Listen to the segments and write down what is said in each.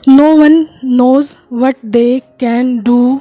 No one knows what they can do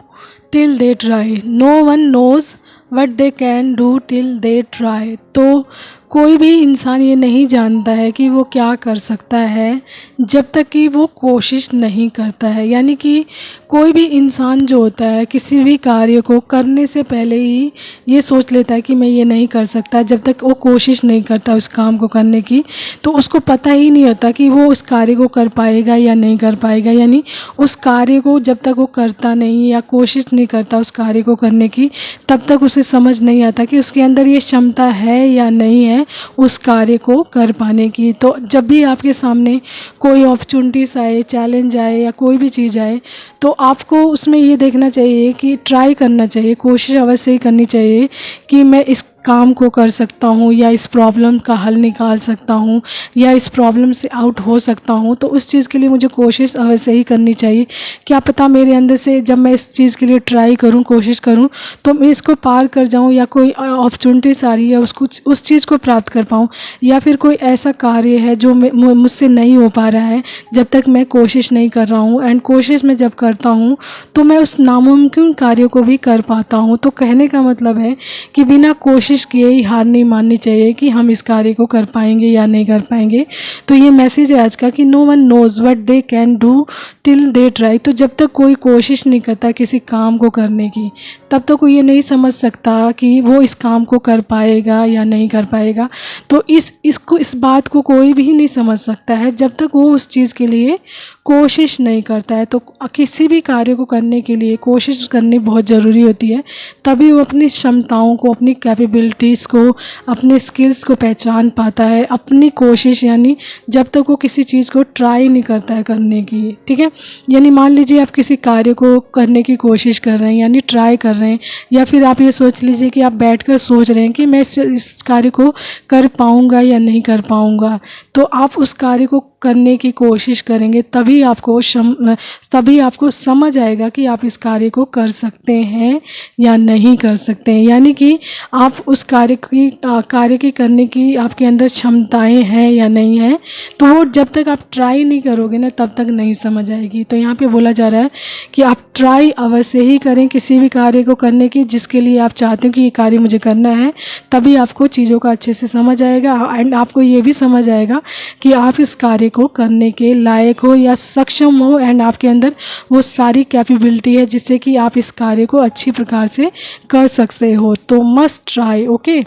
till they try. No one knows what they can do till they try. तो कोई भी इंसान ये नहीं जानता है कि वो क्या कर सकता है जब तक कि वो कोशिश नहीं करता है। यानी कि कोई भी इंसान जो होता है किसी भी कार्य को करने से पहले ही ये सोच लेता है कि मैं ये नहीं कर सकता। जब तक वो कोशिश नहीं करता उस काम को करने की, तो उसको पता ही नहीं होता कि वो उस कार्य को कर पाएगा या नहीं कर पाएगा। यानी उस कार्य को जब तक वो करता नहीं या कोशिश नहीं करता उस कार्य को करने की, तब तक उसे समझ नहीं आता कि उसके अंदर ये क्षमता है या नहीं है उस कार्य को कर पाने की। तो जब भी आपके सामने कोई अपॉर्चुनिटीज़ आए, चैलेंज आए या कोई भी चीज़ आए, तो आपको उसमें ये देखना चाहिए कि ट्राई करना चाहिए, कोशिश अवश्य ही करनी चाहिए कि मैं इस काम को कर सकता हूँ या इस प्रॉब्लम का हल निकाल सकता हूँ या इस प्रॉब्लम से आउट हो सकता हूँ। तो उस चीज़ के लिए मुझे कोशिश अवश्य ही करनी चाहिए। क्या पता मेरे अंदर से जब मैं इस चीज़ के लिए ट्राई करूँ, कोशिश करूँ, तो मैं इसको पार कर जाऊँ या कोई अपॉर्चुनिटीज़ आ रही है उसको उस चीज़ को प्राप्त कर पाऊँ, या फिर कोई ऐसा कार्य है जो मुझसे नहीं हो पा रहा है जब तक मैं कोशिश नहीं कर रहा हूँ। एंड कोशिश मैं जब करता हूँ तो मैं उस नामुमकिन कार्य को भी कर पाता हूँ। तो कहने का मतलब है कि बिना कोशिश किए ही हार नहीं माननी चाहिए कि हम इस कार्य को कर पाएंगे या नहीं कर पाएंगे। तो ये मैसेज है आज का कि no one knows what they can do till they try. तो जब तक कोई कोशिश नहीं करता किसी काम को करने की, तब तक कोई ये नहीं समझ सकता कि वो इस काम को कर पाएगा या नहीं कर पाएगा। तो इस बात को कोई भी नहीं समझ सकता है जब तक वो उस चीज़ के लिए कोशिश नहीं करता है। तो किसी भी कार्य को करने के लिए कोशिश करनी बहुत ज़रूरी होती है, तभी वो अपनी क्षमताओं को, अपनी कैपेबिलिटीज़ को, अपने स्किल्स को पहचान पाता है। अपनी कोशिश यानी जब तक वो किसी चीज़ को ट्राई नहीं करता है करने की, ठीक है। यानी मान लीजिए आप किसी कार्य को करने की कोशिश कर रहे हैं यानी ट्राई कर रहे हैं, या फिर आप ये सोच लीजिए कि आप बैठकर सोच रहे हैं कि मैं इस कार्य को कर पाऊँगा या नहीं कर पाऊँगा। तो आप उस कार्य को करने की कोशिश करेंगे तभी आपको समझ आएगा कि आप इस कार्य को कर सकते हैं या नहीं कर सकते हैं। यानी कि आप उस कार्य की करने की आपके अंदर क्षमताएं हैं या नहीं हैं, तो वो जब तक आप ट्राई नहीं करोगे ना तब तक नहीं समझ आएगी। तो यहाँ पे बोला जा रहा है कि आप ट्राई अवश्य ही करें किसी भी कार्य को करने की जिसके लिए आप चाहते हो कि ये कार्य मुझे करना है। तभी आपको चीज़ों का अच्छे से समझ आएगा एंड आपको ये भी समझ आएगा कि आप इस कार्य को करने के लायक हो या सक्षम हो, एंड आपके अंदर वो सारी कैपेबिलिटी है जिससे कि आप इस कार्य को अच्छी प्रकार से कर सकते हो। तो मस्ट ट्राई, ओके।